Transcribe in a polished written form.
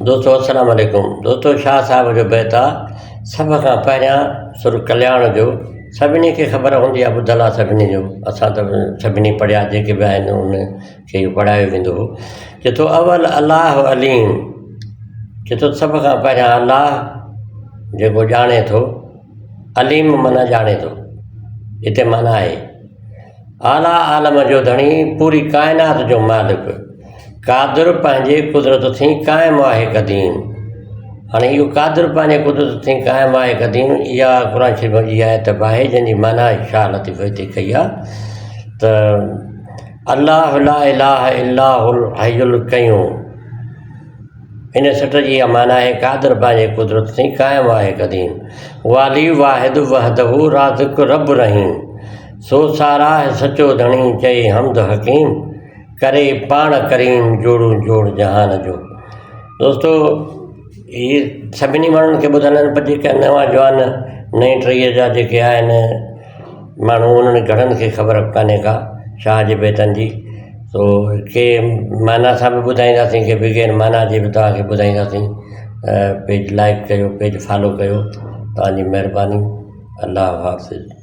दोस्तों अस्सलाम वालेकुम। दोस्तों शाह साहब जो बैत आहे सभ खां पहिरियां सुर कल्याण जो सभिनी खे ख़बर हूंदी आहे, ॿुधल आहे सभिनी जो। असां त सभिनी पढ़िया जेके बि आहिनि उनखे पढ़ायो वेंदो हो। चए थो अवल अलाह अलीम, चए थो सभ खां पहिरियां अलाह जेको ॼाणे थो, अलीम माना ॼाणे थो। हिते माना आहे आला आलम जो धणी, पूरी काइनात जो मालिक, क़ादिर पंहिंजे कुदरत थी क़ाइमु आहे क़दीम। हाणे इहो क़ादिर पंहिंजे कुदरत थी क़ाइमु आहे क़दीम, इहा क़ुर शरीफ़ जी आयत आहे जंहिंजी माना शाह लतीफ़ हिते कई आहे त अल्लाह ला इलाहा इल्लाहुल हय्युल क़य्यूम। इन सट जी इहा माना आहे क़ादिर पंहिंजे कुदरत थी क़ाइमु आहे क़दीम, वाली वाहिद वहदहू राज़िक़ रब रहीम, सो साराह सचो धणी चई हमद हकीम, करे पाण करीम जोड़ू जोड़ जहान जो। दोस्तों इहे सभिनी माण्हुनि खे ॿुधल आहिनि, पर जेके नवां जवान नई टईअ जा जेके आहिनि माण्हू उन्हनि घणनि खे ख़बर कान्हे का शाह जे बैतनि जी। तो के माना सां बि ॿुधाईंदासीं, के बग़ैर माना जे बि तव्हांखे ॿुधाईंदासीं। पेज लाइक कयो, पेज फॉलो कयो, तव्हांजी महिरबानी। अल्लाह हाफ़िज़।